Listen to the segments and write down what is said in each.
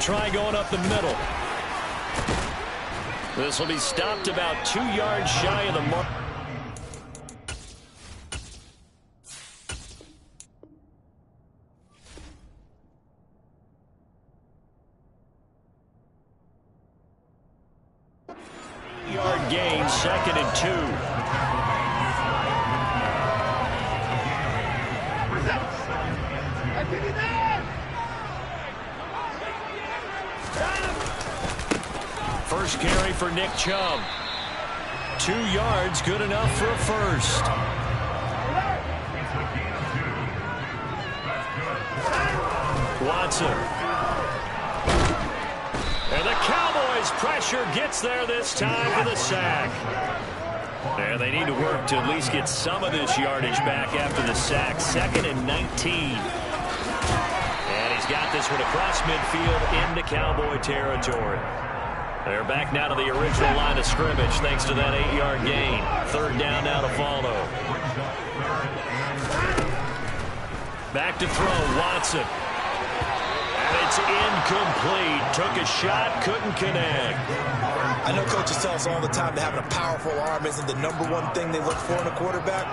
try going up the middle. This will be stopped about 2 yards shy of the mark. Yard gain, 2nd and 2. First carry for Nick Chubb. 2 yards, good enough for a first. Watson. And the Cowboys' pressure gets there this time for the sack. And they need to work to at least get some of this yardage back after the sack. 2nd and 19. And he's got this one across midfield into Cowboy territory. They're back now to the original line of scrimmage thanks to that 8-yard gain. 3rd down now to follow. Back to throw, Watson. And it's incomplete. Took a shot, couldn't connect. I know coaches tell us all the time that having a powerful arm isn't the #1 thing they look for in a quarterback.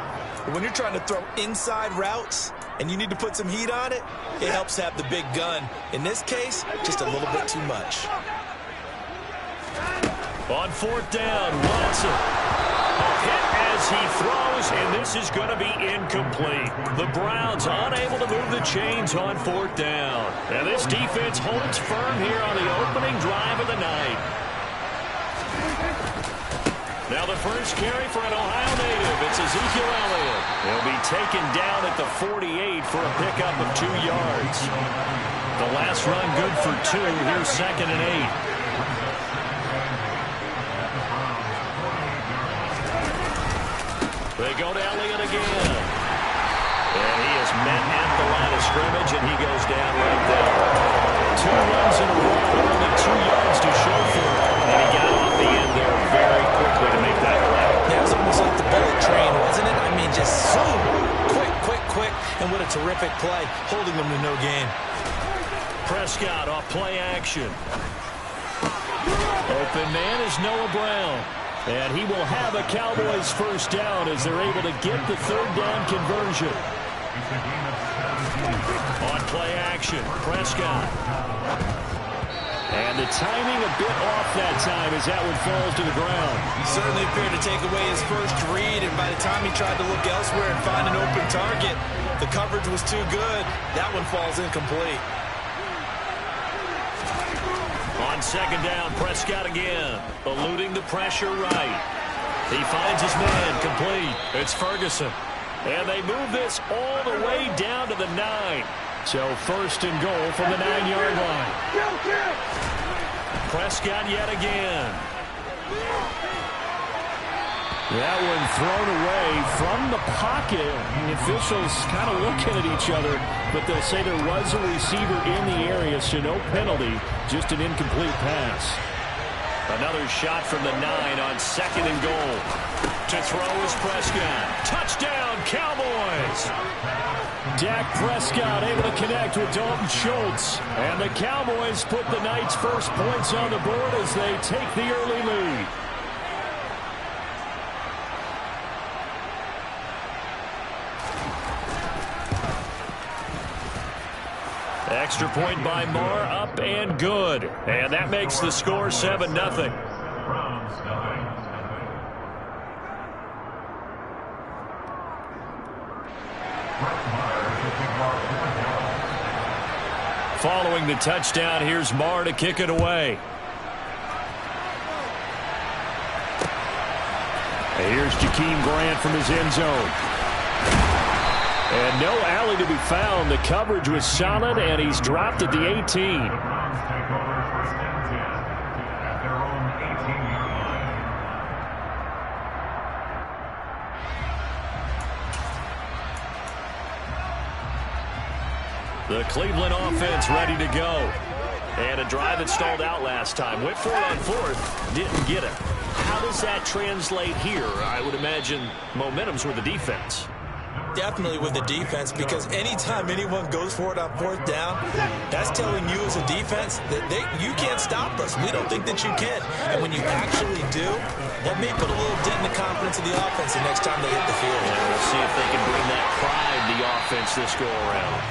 But when you're trying to throw inside routes and you need to put some heat on it, it helps have the big gun. In this case, just a little bit too much. On 4th down, Watson. A hit as he throws, and this is going to be incomplete. The Browns unable to move the chains on 4th down. And this defense holds firm here on the opening drive of the night. Now the first carry for an Ohio native. It's Ezekiel Elliott. He'll be taken down at the 48 for a pickup of 2 yards. The last run good for 2. Here's 2nd and 8. They go to Elliott again. And he is met at the line of scrimmage, and he goes down right there. 2 runs in a row, only 2 yards to show for it. And he got off the end there very quickly to make that play. Yeah, it was almost like the bullet train, wasn't it? I mean, just zoom. Quick, and what a terrific play, holding them to no gain. Prescott off play action. Open man is Noah Brown. And he will have a Cowboys first down as they're able to get the 3rd down conversion. On play action, Prescott. And the timing a bit off that time as that one falls to the ground. He certainly appeared to take away his first read, and by the time he tried to look elsewhere and find an open target, the coverage was too good. That one falls incomplete. On 2nd down, Prescott again, eluding the pressure right. He finds his man, complete. It's Ferguson. And they move this all the way down to the 9. So 1st and goal from the 9-yard line. Prescott yet again. That one thrown away from the pocket. The officials kind of looking at each other, but they'll say there was a receiver in the area, so no penalty, just an incomplete pass. Another shot from the 9 on 2nd and goal. To throw is Prescott. Touchdown, Cowboys! Dak Prescott able to connect with Dalton Schultz. And the Cowboys put the night's first points on the board as they take the early lead. Extra point by Marr, up and good. And that makes the score 7-0. Following the touchdown, here's Marr to kick it away. And here's Jakeem Grant from his end zone. And no alley to be found. The coverage was solid, and he's dropped at the 18. The Cleveland offense ready to go. And a drive that stalled out last time. Went for it on 4th, didn't get it. How does that translate here? I would imagine momentum's with the defense. Definitely with the defense, because anytime anyone goes for it on fourth down, that's telling you as a defense that you can't stop us. We don't think that you can. And when you actually do, that may put a little dent in the confidence of the offense the next time they hit the field. And we'll see if they can bring that pride to the offense this go-around.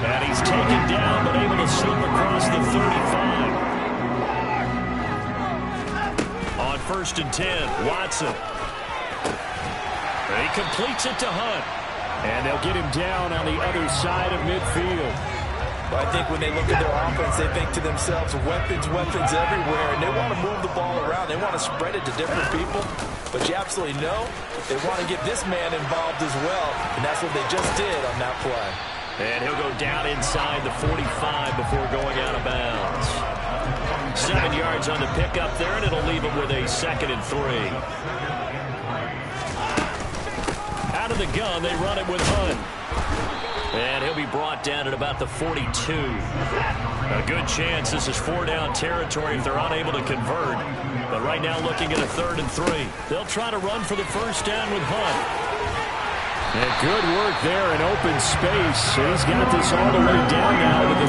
And he's taken down, but able to slip across the 35. On 1st and 10, Watson. He completes it to Hunt. And they'll get him down on the other side of midfield. I think when they look at their offense, they think to themselves, weapons everywhere, and they want to move the ball around. They want to spread it to different people. But you absolutely know they want to get this man involved as well, and that's what they just did on that play. And he'll go down inside the 45 before going out of bounds. 7 yards on the pickup there, and it'll leave him with a 2nd and 3. Out of the gun, they run it with Hunt. And he'll be brought down at about the 42. A good chance this is 4-down territory if they're unable to convert. But right now looking at a 3rd and 3. They'll try to run for the 1st down with Hunt. And good work there in open space. He's got this all the way down now to the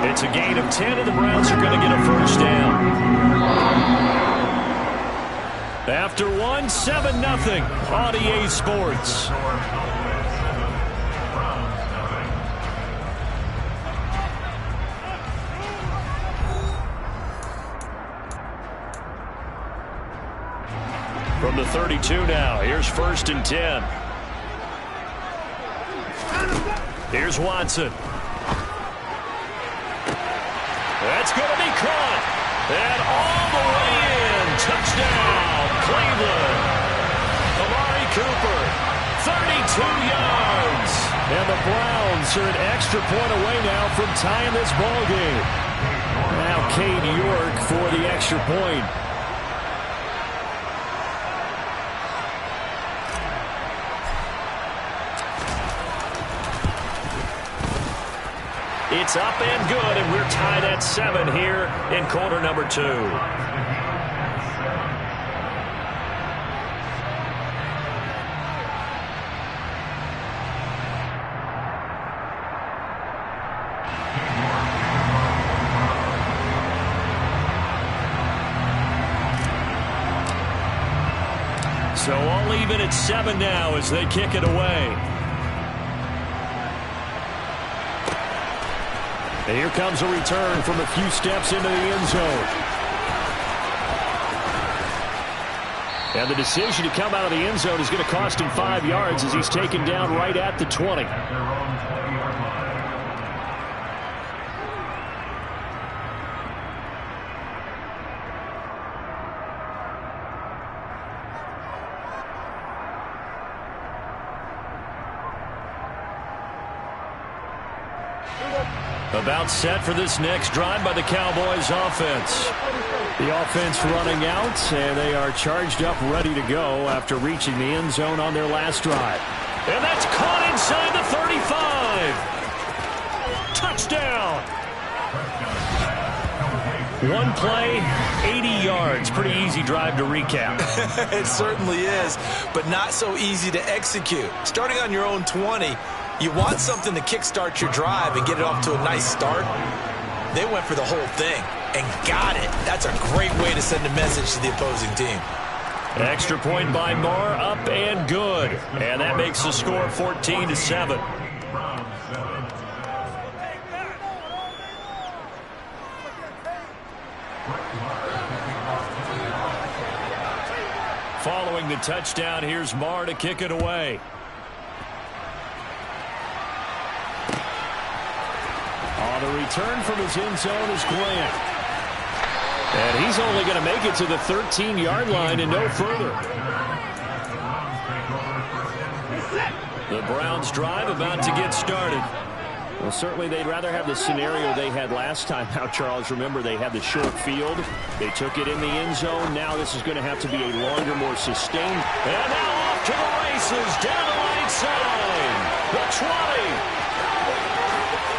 32. It's a gain of 10, and the Browns are going to get a 1st down. After 1, 7-0 on EA Sports. From the 32 now, here's 1st and 10. Here's Watson. That's going to be caught. And all the way in. Touchdown, Cleveland. Amari Cooper, 32 yards. And the Browns are an extra point away now from tying this ball game. Now Cade York for the extra point. It's up and good, and we're tied at 7 here in quarter number 2. So all even at 7 now as they kick it away. And here comes a return from a few steps into the end zone. And the decision to come out of the end zone is going to cost him 5 yards as he's taken down right at the 20. About set for this next drive by the Cowboys offense. The offense running out, and they are charged up, ready to go after reaching the end zone on their last drive. And that's caught inside the 35. Touchdown. One play, 80 yards. Pretty easy drive to recap. It certainly is, but not so easy to execute. Starting on your own 20, you want something to kickstart your drive and get it off to a nice start. They went for the whole thing and got it. That's a great way to send a message to the opposing team. Extra point by Marr, up and good. And that makes the score 14-7. Following the touchdown, here's Marr to kick it away. On the return from his end zone is Grant. And he's only going to make it to the 13-yard line and no further. The Browns drive about to get started. Well, certainly they'd rather have the scenario they had last time. Now, Charles, remember, they had the short field. They took it in the end zone. Now this is going to have to be a longer, more sustained. And now off to the races, down the right side. The 20.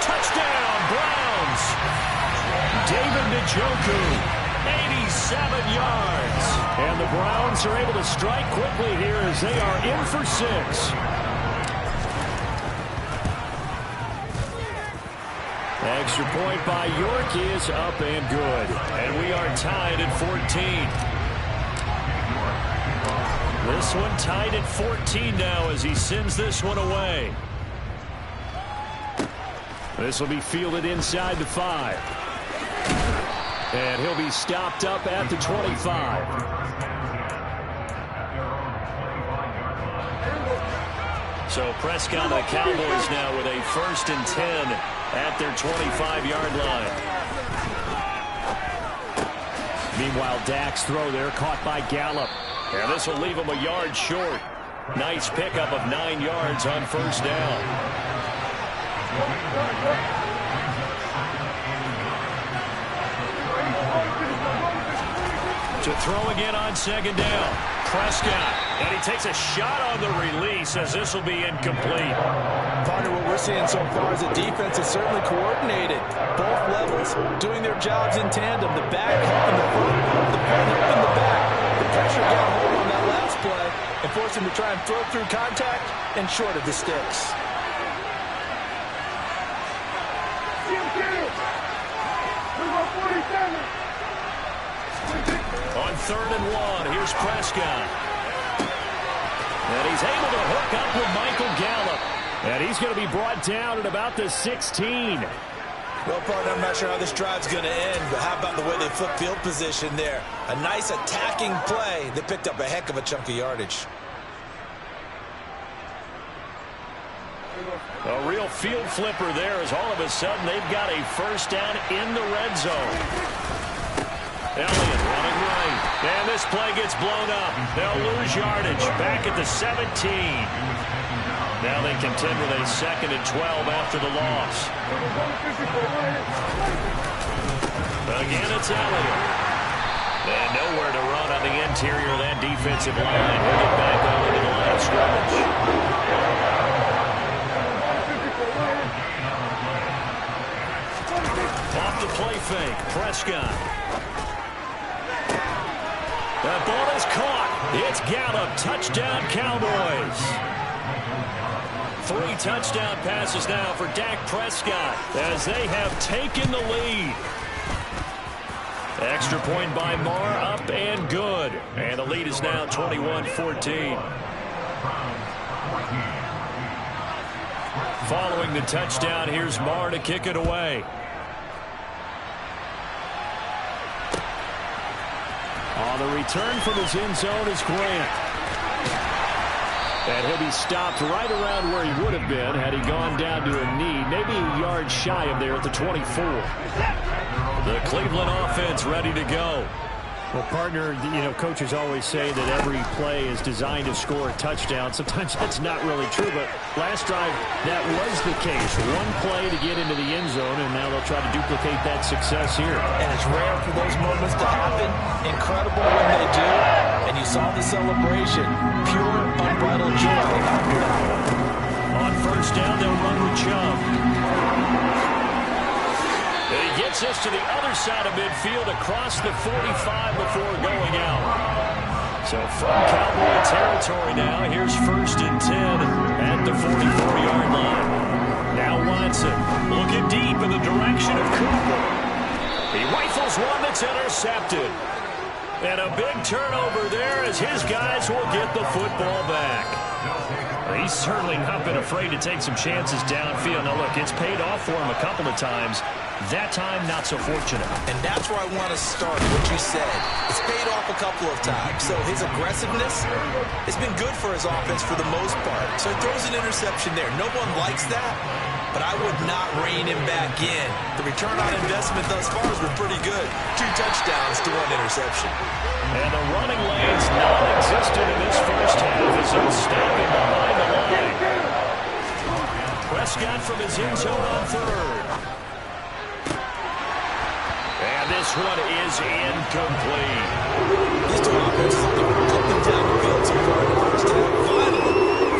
Touchdown, Browns. David Njoku. 87 yards. And the Browns are able to strike quickly here as they are in for 6. Extra point by York is up and good. And we are tied at 14. This one tied at 14 now as he sends this one away. This will be fielded inside the 5. And he'll be stopped up at the 25. So Prescott and the Cowboys now with a 1st and 10 at their 25-yard line. Meanwhile, Dak's throw there caught by Gallup. And this will leave him a yard short. Nice pickup of 9 yards on 1st down. To throw again on 2nd down. Prescott. And he takes a shot on the release as this will be incomplete. Partner, what we're seeing so far is the defense is certainly coordinated. Both levels doing their jobs in tandem. The back helping the front, the front helping the back. The pressure got hold on that last play and forced him to try and throw through contact and short of the sticks. On 3rd and 1, here's Prescott. And he's able to hook up with Michael Gallup. And he's going to be brought down at about the 16. Well, partner, I'm not sure how this drive's going to end, but how about the way they flip field position there? A nice attacking play that picked up a heck of a chunk of yardage. A real field flipper there as all of a sudden they've got a 1st down in the red zone. Elliott running right. And this play gets blown up. They'll lose yardage. Back at the 17. Now they contend with a 2nd and 12 after the loss. Again, it's Elliott. And nowhere to run on the interior of that defensive line. He'll get back over to the line of scrimmage. Off the play fake. Prescott. That ball is caught. It's Gallup. Touchdown, Cowboys. 3 touchdown passes now for Dak Prescott as they have taken the lead. Extra point by Marr, up and good. And the lead is now 21-14. Following the touchdown, here's Marr to kick it away. On the return from his end zone is Grant. And he'll be stopped right around where he would have been had he gone down to a knee, maybe a yard shy of there at the 24. The Cleveland offense ready to go. Well, partner, you know, coaches always say that every play is designed to score a touchdown. Sometimes that's not really true, but last drive, that was the case. One play to get into the end zone, and now they'll try to duplicate that success here. And it's rare for those moments to happen. Incredible when they do. And you saw the celebration. Pure, unbridled joy after that. On 1st down, they'll run with Chubb. And he gets us to the other side of midfield across the 45 before going out. So from Cowboy territory now, here's 1st and 10 at the 44-yard line. Now Watson looking deep in the direction of Cooper. He rifles one that's intercepted. And a big turnover there as his guys will get the football back. He's certainly not been afraid to take some chances downfield. Now, look, it's paid off for him a couple of times. That time, not so fortunate. And that's where I want to start, what you said. It's paid off a couple of times. So his aggressiveness has been good for his offense for the most part. So he throws an interception there. No one likes that, but I would not rein him back in. The return on investment thus far has been pretty good. 2 touchdowns to 1 interception. And the running lane's non-existent in this first half as he'll stop him behind the line. Prescott from his end zone on 3rd. And this one is incomplete. These two offenses have been up and down the field so far in the first half.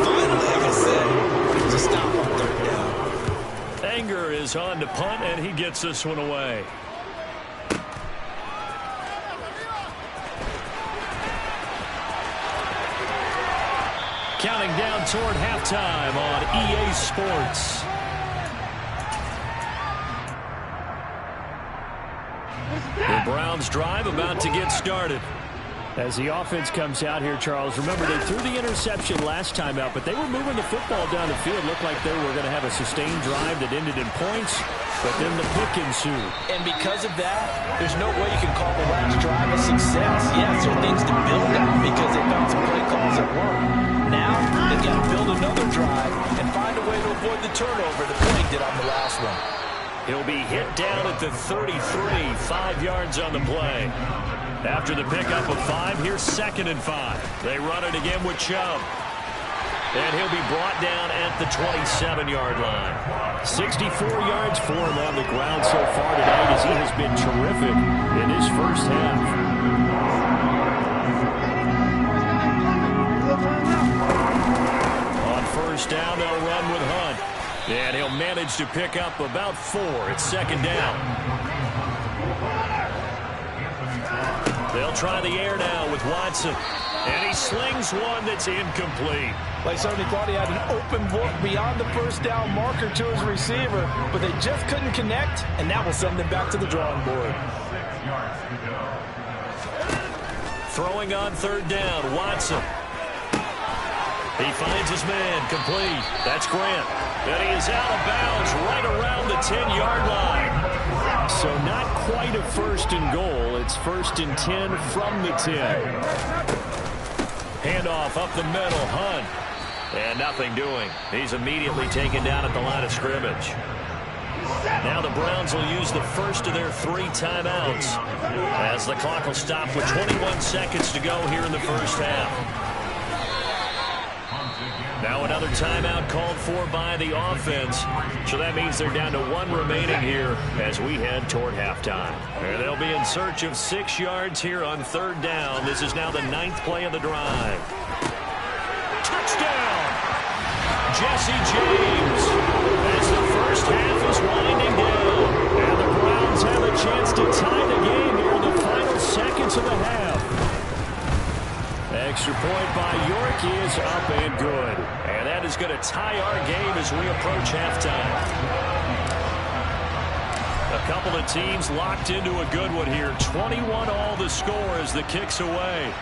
Finally, I can say, there's a stop on 3rd down. Anger is on to punt, and he gets this one away. counting down toward halftime on EA Sports. The Browns drive about to get started. As the offense comes out here, Charles, remember they threw the interception last time out, but they were moving the football down the field. Looked like they were going to have a sustained drive that ended in points, but then the pick ensued. And because of that, there's no way you can call the last drive a success. Yes, there are things to build on because they found some play calls that work. Now, they've got to build another drive and find a way to avoid the turnover that Blake did on the last one. He'll be hit down at the 33, 5 yards on the play. After the pickup of 5, here's 2nd and 5. They run it again with Chubb. And he'll be brought down at the 27-yard line. 64 yards for him on the ground so far tonight as he has been terrific in his first half. On first down, they'll run with Hunt. And he'll manage to pick up about 4. It's 2nd down. They'll try the air now with Watson. And he slings one that's incomplete. They certainly thought he had an open look beyond the first down marker to his receiver, but they just couldn't connect, and that will send them back to the drawing board. Throwing on 3rd down, Watson. He finds his man, complete. That's Grant. And he is out of bounds right around the 10-yard line. So not quite a 1st and goal. It's 1st and 10 from the 10. Handoff up the middle, Hunt. And nothing doing. He's immediately taken down at the line of scrimmage. Now the Browns will use the first of their 3 timeouts as the clock will stop with 21 seconds to go here in the first half. Now another timeout called for by the offense. So that means they're down to 1 remaining here as we head toward halftime. And they'll be in search of 6 yards here on 3rd down. This is now the 9th play of the drive. Touchdown! Jesse James as the first half is winding down. And the Browns have a chance to tie the game here in the final seconds of the half. Extra point by York is up and good. And that is going to tie our game as we approach halftime. A couple of teams locked into a good one here. 21 all the score as the kick's away.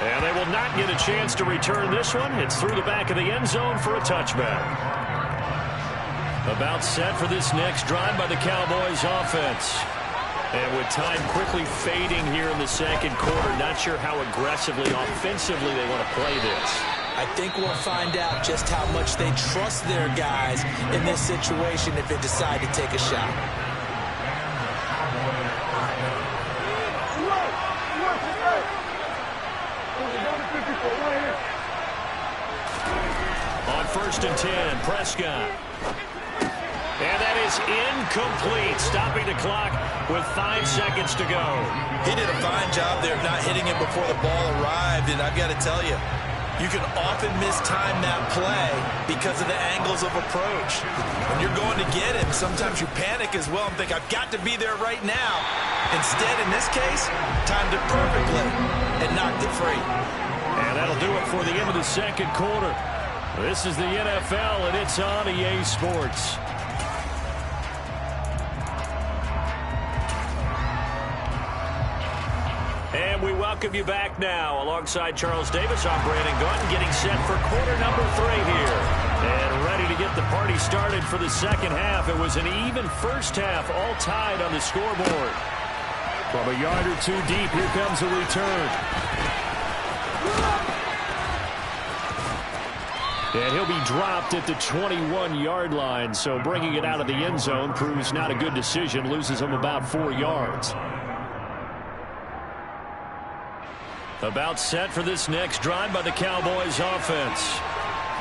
And they will not get a chance to return this one. It's through the back of the end zone for a touchback. About set for this next drive by the Cowboys offense. And with time quickly fading here in the 2nd quarter, not sure how aggressively, offensively they want to play this. I think we'll find out just how much they trust their guys in this situation if they decide to take a shot. On 1st and 10, Prescott. And that is incomplete, stopping the clock with 5 seconds to go. He did a fine job there of not hitting him before the ball arrived, and I've got to tell you, you can often mistime that play because of the angles of approach. When you're going to get him, sometimes you panic as well and think, I've got to be there right now. Instead, in this case, timed it perfectly and knocked it free. And that'll do it for the end of the 2nd quarter. This is the NFL, and it's on EA Sports. And we welcome you back now. Alongside Charles Davis, I'm Brandon Gunn, getting set for quarter number 3 here. And ready to get the party started for the 2nd half. It was an even first half, all tied on the scoreboard. From a yard or 2 deep, here comes a return. And he'll be dropped at the 21-yard line, so bringing it out of the end zone proves not a good decision, loses him about 4 yards. About set for this next drive by the Cowboys offense.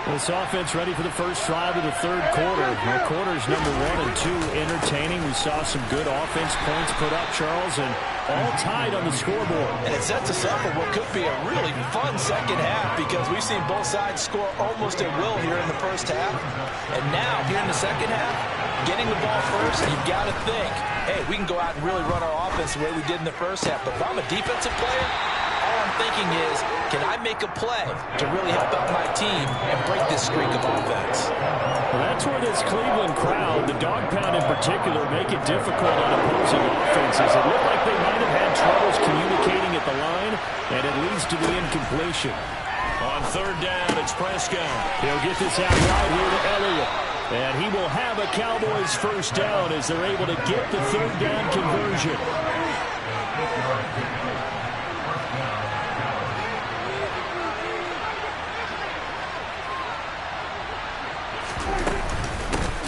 This offense ready for the first drive of the 3rd quarter. Well, quarters number 1 and 2 entertaining. We saw some good offense points put up, Charles, and all tied on the scoreboard. And it sets us up for what could be a really fun 2nd half because we've seen both sides score almost at will here in the first half. And now, here in the 2nd half, getting the ball first, you've got to think, hey, we can go out and really run our offense the way we did in the first half. But if I'm a defensive player, all I'm thinking is, can I make a play to really help out my team and break this streak of offense? Well, that's where this Cleveland crowd, the dog pound in particular, make it difficult on opposing offenses. It looked like they might have had troubles communicating at the line, and it leads to the incompletion. On third down, it's Prescott. He'll get this out wide here to Elliott. And he will have a Cowboys first down as they're able to get the third down conversion.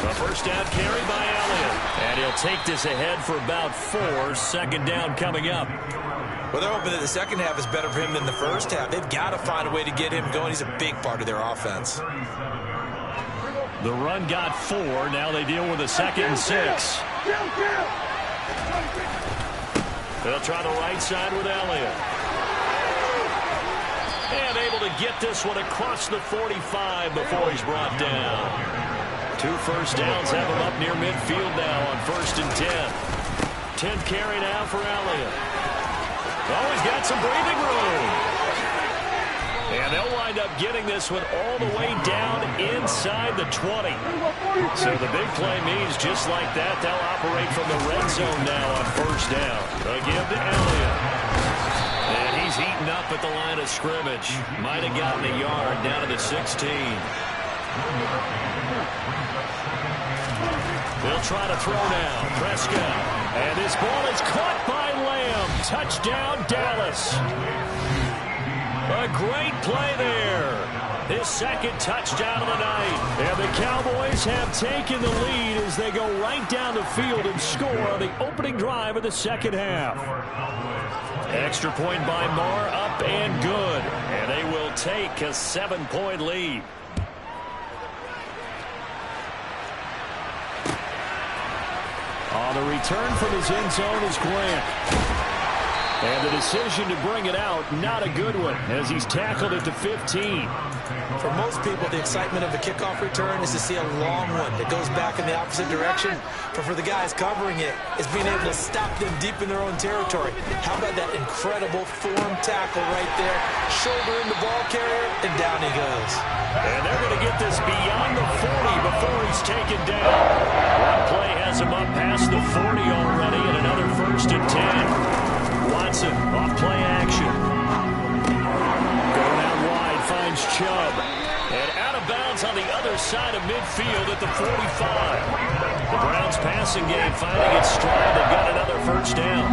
A first down carry by Elliott. And he'll take this ahead for about 4. Second down coming up. Well, they're hoping that the second half is better for him than the first half. They've got to find a way to get him going. He's a big part of their offense. The run got 4. Now they deal with a 2nd and 6. They'll try the right side with Elliott. And able to get this one across the 45 before he's brought down. 2 first downs have him up near midfield now on 1st and 10. 10th carry now for Elliott. Oh, he's got some breathing room. And they'll wind up getting this one all the way down inside the 20. So the big play means just like that, they'll operate from the red zone now on first down. Again to Elliott. And he's heating up at the line of scrimmage. Might have gotten a yard down to the 16. They'll try to throw now. Prescott. And this ball is caught by Lamb. Touchdown, Dallas. A great play there. His 2nd touchdown of the night. And the Cowboys have taken the lead as they go right down the field and score on the opening drive of the second half. Extra point by Marr, up and good. And they will take a 7-point lead. On the return from his end zone is Grant. And the decision to bring it out, not a good one, as he's tackled at the 15. For most people, the excitement of a kickoff return is to see a long one that goes back in the opposite direction. But for the guys covering it, it's being able to stop them deep in their own territory. How about that incredible form tackle right there? Shoulder in the ball carrier, and down he goes. And they're going to get this beyond the 40 before he's taken down. One play has him up past the 40 already, and another 1st and 10. Watson, off play action. Going out wide, finds Chubb. And out of bounds on the other side of midfield at the 45. The Browns passing game finding its stride. They've got another first down.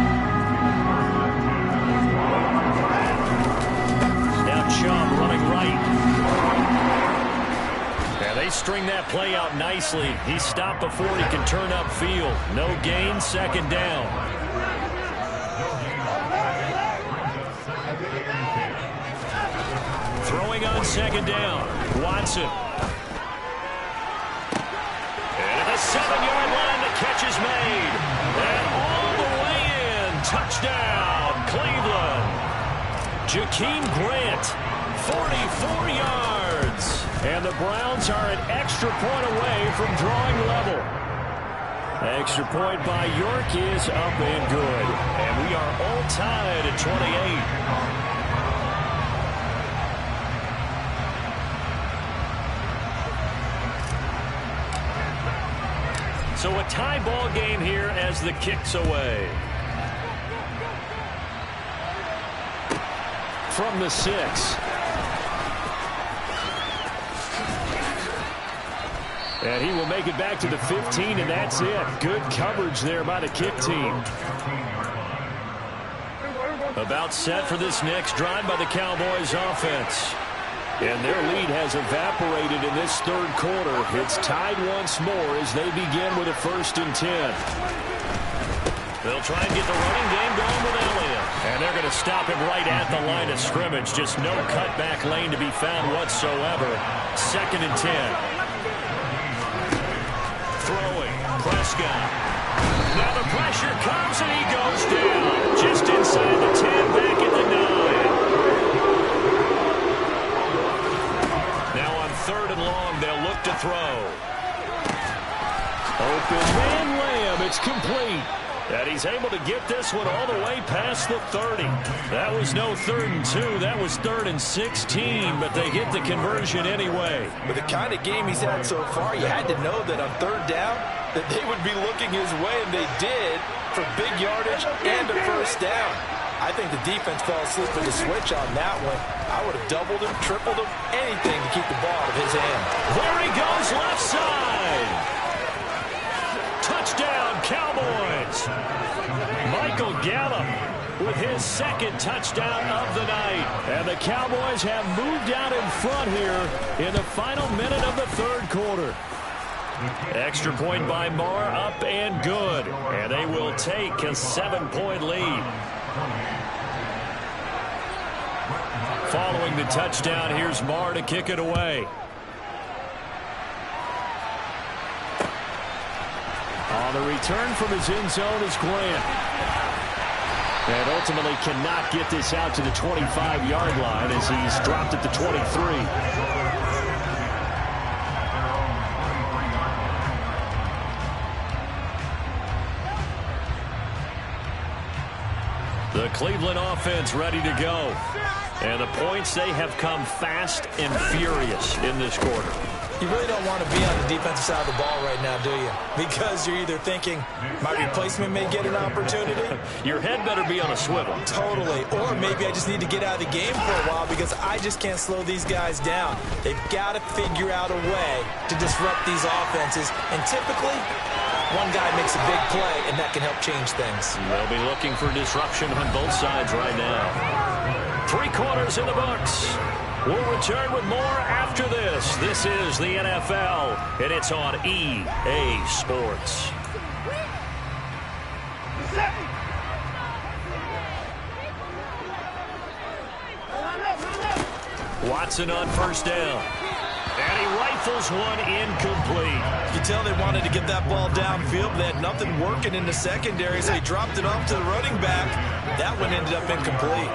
Now Chubb running right. And they string that play out nicely. He's stopped before he can turn upfield. No gain, 2nd down. Throwing on 2nd down. Watson. And at the 7-yard line, the catch is made. And all the way in. Touchdown, Cleveland. Jakeem Grant, 44 yards. And the Browns are an extra point away from drawing level. Extra point by York is up and good. And we are all tied at 28. So a tie ball game here as the kick's away. From the 6. And he will make it back to the 15, and that's it. Good coverage there by the kick team. About set for this next drive by the Cowboys offense. And their lead has evaporated in this 3rd quarter. It's tied once more as they begin with a 1st and 10. They'll try and get the running game going with Elliott. And they're going to stop him right at the line of scrimmage. Just no cutback lane to be found whatsoever. 2nd and 10. Throwing. Prescott. Now the pressure comes and he goes down. Just inside the 10, back at the 9. Now on 3rd and long, they'll look to throw. Open man Lamb. It's complete. And he's able to get this one all the way past the 30. That was no 3rd and 2. That was 3rd and 16, but they get the conversion anyway. With the kind of game he's had so far, you had to know that on 3rd down that they would be looking his way, and they did, for big yardage and a first down. I think the defense fell asleep with the switch on that one. I would have doubled him, tripled him, anything to keep the ball out of his hand. There he goes, left side. Touchdown, Cowboys. Michael Gallup with his 2nd touchdown of the night. And the Cowboys have moved out in front here in the final minute of the 3rd quarter. Extra point by Marr, up and good. And they will take a 7-point lead. Following the touchdown, here's Marr to kick it away. On the return from his end zone is Grant. And ultimately cannot get this out to the 25-yard line as he's dropped at the 23. The Cleveland offense ready to go. And the points, they have come fast and furious in this quarter. You really don't want to be on the defensive side of the ball right now, do you? Because you're either thinking, my replacement may get an opportunity. Your head better be on a swivel. Totally. Or maybe I just need to get out of the game for a while because I just can't slow these guys down. They've got to figure out a way to disrupt these offenses. And typically, one guy makes a big play, and that can help change things. They'll be looking for disruption on both sides right now. 3 quarters in the books. We'll return with more after this. This is the NFL, and it's on EA Sports. Watson on first down. And he rifles one incomplete. You can tell they wanted to get that ball downfield, but they had nothing working in the secondary, so he dropped it off to the running back. That one ended up incomplete.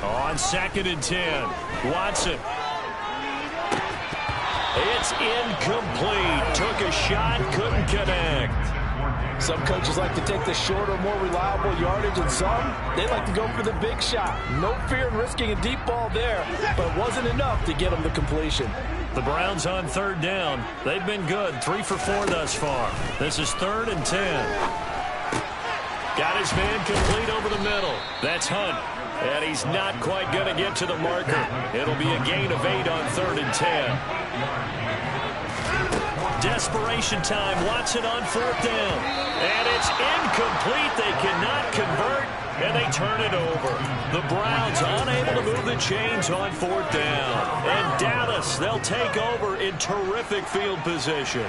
On 2nd and 10, Watson. It's incomplete. Took a shot, couldn't connect. Some coaches like to take the shorter, more reliable yardage, and some, they like to go for the big shot. No fear in risking a deep ball there, but it wasn't enough to get them the completion. The Browns on 3rd down. They've been good, 3 for 4 thus far. This is 3rd and 10. Got his man complete over the middle. That's Hunt. And he's not quite going to get to the marker. It'll be a gain of 8 on 3rd and 10. Desperation time. Watson on 4th down. And it's incomplete. They cannot convert, and they turn it over. The Browns unable to move the chains on 4th down. And Dallas, they'll take over in terrific field position.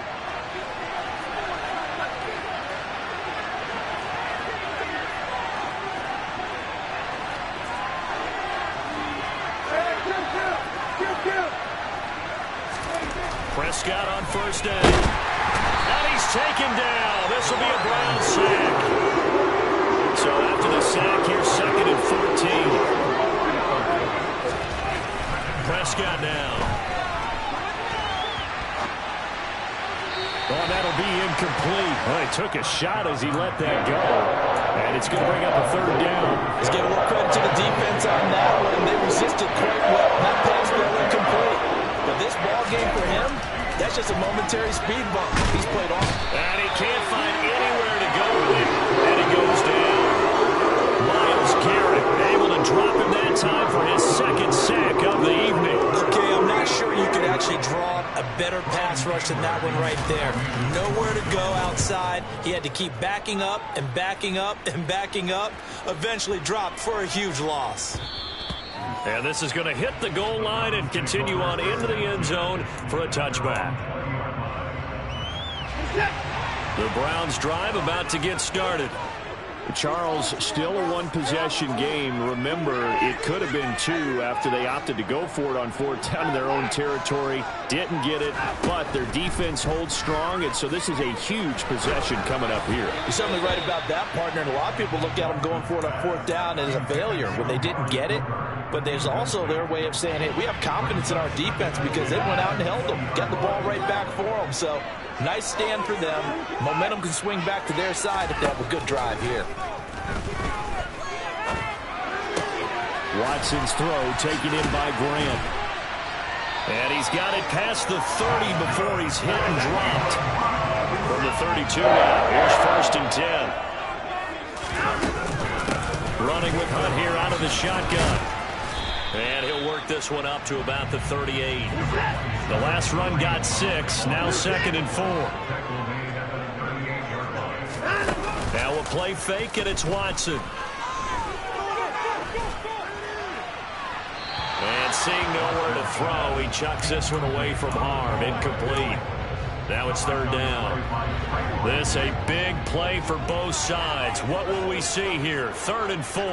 Prescott on first down. And he's taken down. This will be a Browns sack. So after the sack, here's 2nd and 14. Prescott down. Oh, that'll be incomplete. Well, he took a shot as he let that go. And it's going to bring up a 3rd down. Let's give a little credit to the defense on that one. They resisted quite well. That pass fell incomplete. But this ball game for him, that's just a momentary speed bump. He's played off. And he can't find anywhere to go with it. And he goes down. Myles Garrett able to drop him that time for his 2nd sack of the evening. Okay, I'm not sure you could actually draw a better pass rush than that one right there. Nowhere to go outside. He had to keep backing up and backing up and backing up. Eventually dropped for a huge loss. And this is going to hit the goal line and continue on into the end zone for a touchback. The Browns drive about to get started. Charles, still a one-possession game. Remember, it could have been 2 after they opted to go for it on 4th down in their own territory. Didn't get it, but their defense holds strong, and so this is a huge possession coming up here. You're certainly right about that, partner, and a lot of people look at them going for it on 4th down as a failure. When they didn't get it, but there's also their way of saying, hey, we have confidence in our defense because they went out and held them, got the ball right back for them. So nice stand for them. Momentum can swing back to their side if they have a good drive here. Watson's throw taken in by Grant. And he's got it past the 30 before he's hit and dropped. From the 32 now, here's 1st and 10. Running with Hunt here out of the shotgun. And he'll work this one up to about the 38. The last run got 6, now 2nd and 4. Now a play fake, and it's Watson. And seeing nowhere to throw, he chucks this one away from harm. Incomplete. Now it's 3rd down. This a big play for both sides. What will we see here? 3rd and 4.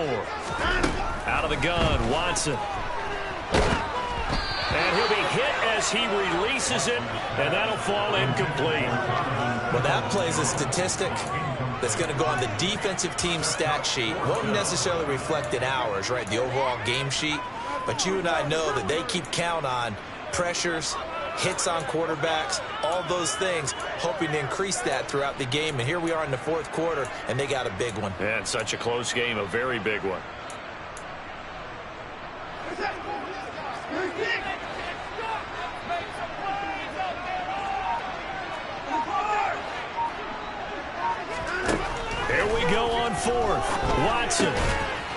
Out of the gun, Watson. And he'll be hit as he releases it, and that'll fall incomplete. Well, that plays a statistic that's going to go on the defensive team stat sheet. Won't necessarily reflect in ours, right, the overall game sheet. But you and I know that they keep count on pressures, hits on quarterbacks, all those things, hoping to increase that throughout the game. And here we are in the 4th quarter, and they got a big one. Yeah, it's such a close game, a very big one. Here we go on 4th. Watson.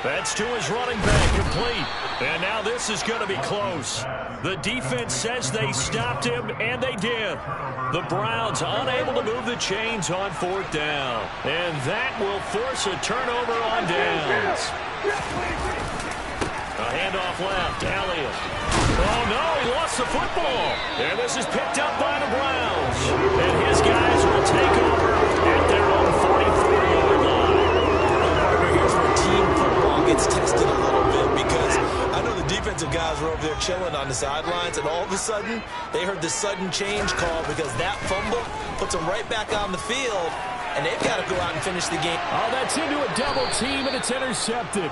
That's to his running back, complete. And now this is going to be close. The defense says they stopped him, and they did. The Browns unable to move the chains on 4th down. And that will force a turnover on downs. A handoff left, Elliott. Oh, no, he lost the football. And this is picked up by the Browns. And his guys will take over at their own 44-yard line. Here's where team football gets tested a little bit because I know the defensive guys were over there chilling on the sidelines, and all of a sudden they heard the sudden change call because that fumble puts them right back on the field, and they've got to go out and finish the game. Oh, that's into a double team, and it's intercepted.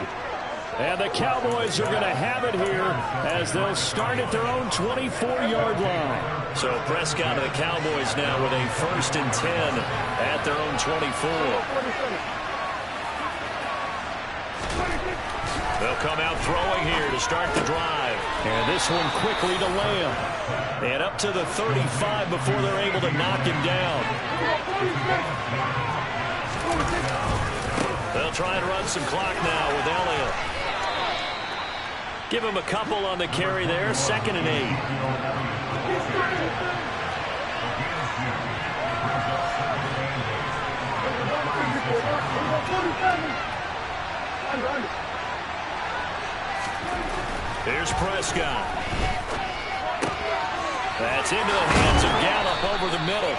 And the Cowboys are going to have it here as they'll start at their own 24-yard line. So Prescott and the Cowboys now with a 1st and 10 at their own 24. They'll come out throwing here to start the drive. And this one quickly to Lamb. And up to the 35 before they're able to knock him down. They'll try and run some clock now with Elliott. Give him a couple on the carry there. 2nd and 8. Here's Prescott. That's into the hands of Gallup over the middle.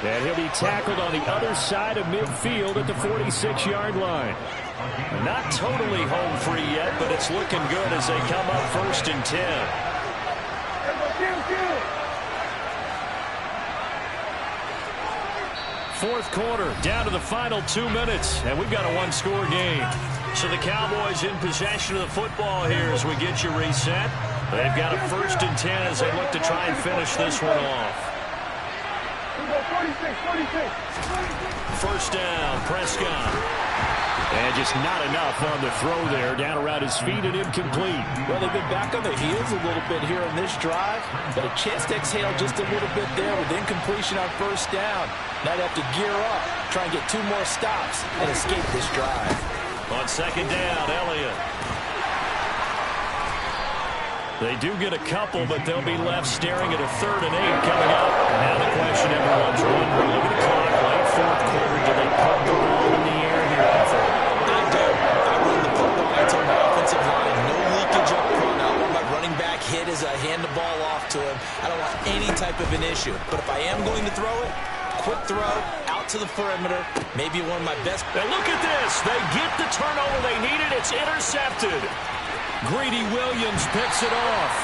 And he'll be tackled on the other side of midfield at the 46-yard line. Not totally home free yet, but it's looking good as they come up 1st and 10. Fourth quarter, down to the final 2 minutes, and we've got a one-score game. So the Cowboys in possession of the football here as we get you reset. They've got a 1st and 10 as they look to try and finish this one off. 1st down, Prescott. And just not enough on the throw there. Down around his feet and incomplete. Well, they've been back on their heels a little bit here on this drive, but a chance to exhale just a little bit there with incompletion on 1st down. Now they have to gear up, try and get 2 more stops, and escape this drive. On 2nd down, Elliott. They do get a couple, but they'll be left staring at a 3rd and 8 coming up. Now the question everyone's wondering, look at the clock, late 4th quarter. Do they put the ball in the air here? I do. I run the football. I tell my offensive line, no leakage up front. I want my running back hit as I hand the ball off to him. I don't want any type of an issue. But if I am going to throw it, quick throw, out to the perimeter, maybe one of my best. And look at this. They get the turnover they needed. It's intercepted. Greedy Williams picks it off.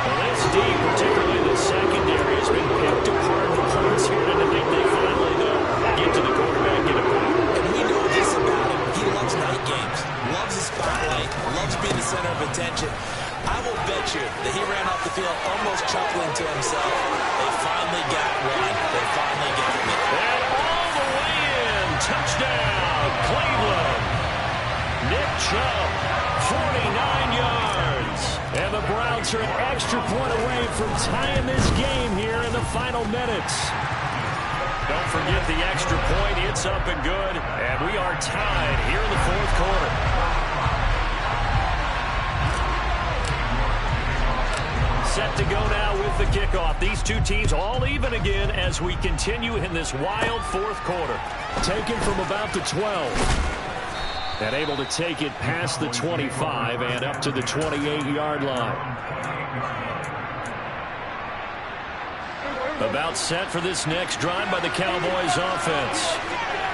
Well, this D, particularly the secondary, has been picked apart in the points here tonight. They finally, though, get to the quarterback, get a point. And we know this about him. He loves night games, loves the spotlight, loves being the center of Giants are an extra point away from tying this game here in the final minutes. Don't forget the extra point. It's up and good. And we are tied here in the fourth quarter. Set to go now with the kickoff. These two teams all even again as we continue in this wild fourth quarter. Taken from about the 12. And able to take it past the 25 and up to the 28-yard line. About set for this next drive by the Cowboys offense.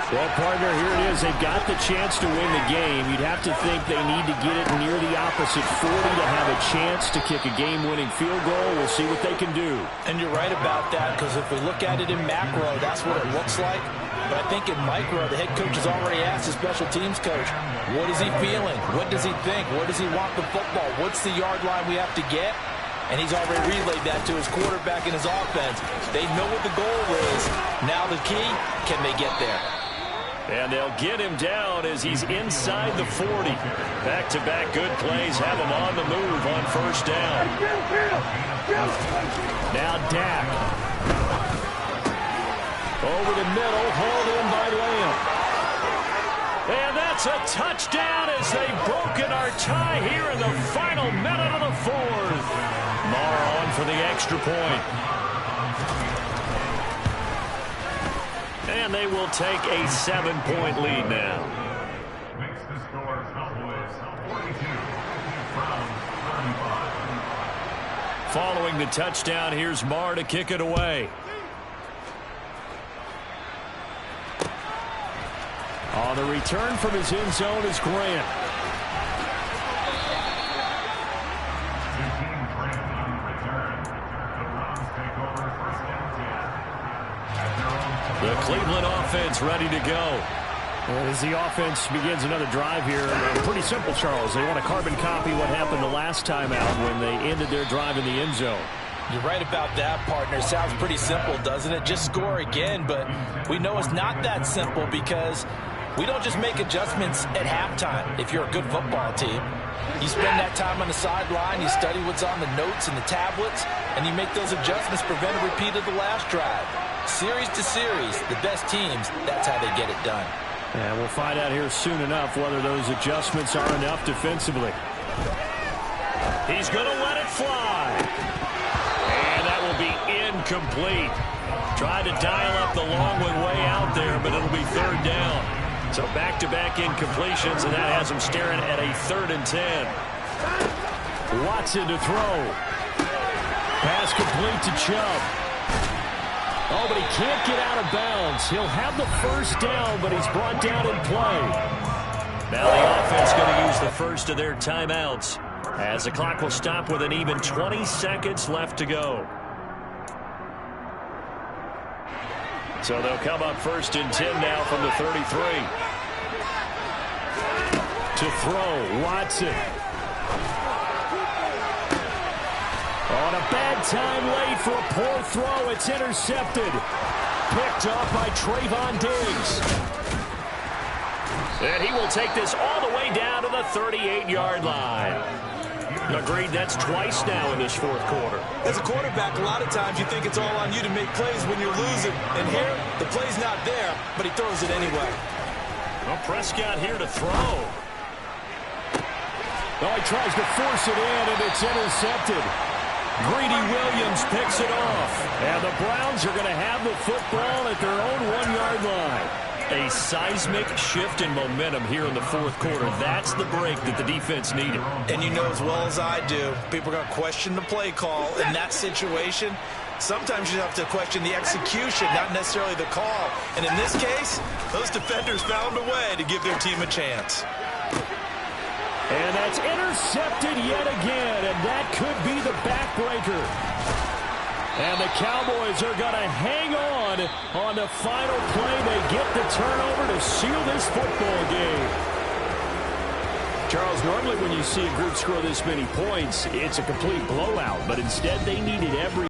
Well, partner, here it is. They've got the chance to win the game. You'd have to think they need to get it near the opposite 40 to have a chance to kick a game-winning field goal. We'll see what they can do. And you're right about that, because if we look at it in macro, that's what it looks like. But I think in micro, the head coach has already asked the special teams coach, what is he feeling? What does he think? Where does he want the football? What's the yard line we have to get? And he's already relayed that to his quarterback and his offense. They know what the goal is. Now the key, can they get there? And they'll get him down as he's inside the 40. Back-to-back good plays have him on the move on first down. Now Dak. Over the middle, hauled in by Lamb. And that's a touchdown as they've broken our tie here in the final minute of the fourth. Marr on for the extra point. And they will take a 7-point lead now. Makes the score Cowboys 42 from 35. Following the touchdown, here's Marr to kick it away. On the return from his end zone is Grant. The Cleveland offense ready to go. As the offense begins another drive here, pretty simple, Charles. They want to carbon copy what happened the last time out when they ended their drive in the end zone. You're right about that, partner. Sounds pretty simple, doesn't it? Just score again, but we know it's not that simple because we don't just make adjustments at halftime if you're a good football team. You spend that time on the sideline, you study what's on the notes and the tablets, and you make those adjustments, prevent a repeat of the last drive. Series to series, the best teams, that's how they get it done. And we'll find out here soon enough whether those adjustments are enough defensively. He's going to let it fly. And that will be incomplete. Tried to dial up the long one way out there, but it'll be third down. So back-to-back incompletions, and that has him staring at a 3rd and 10. Watson to throw. Pass complete to Chubb. Oh, but he can't get out of bounds. He'll have the first down, but he's brought down in play. Now the offense going to use the first of their timeouts as the clock will stop with an even 20 seconds left to go. So they'll come up 1st and 10 now from the 33. To throw, Watson. On a bad time late for a poor throw. It's intercepted. Picked off by Trayvon Diggs. And he will take this all the way down to the 38-yard line. Agreed, that's twice now in this fourth quarter. As a quarterback, a lot of times you think it's all on you to make plays when you're losing. And here, the play's not there, but he throws it anyway. Well, Prescott here to throw. Oh, he tries to force it in, and it's intercepted. Greedy Williams picks it off. And the Browns are going to have the football at their own 1-yard line. A seismic shift in momentum here in the fourth quarter. That's the break that the defense needed. And you know as well as I do, people are going to question the play call in that situation. Sometimes you have to question the execution, not necessarily the call. And in this case, those defenders found a way to give their team a chance. And that's intercepted yet again, and that could be the backbreaker. And the Cowboys are going to hang on the final play. They get the turnover to seal this football game. Charles, normally when you see a group score this many points, it's a complete blowout, but instead they needed every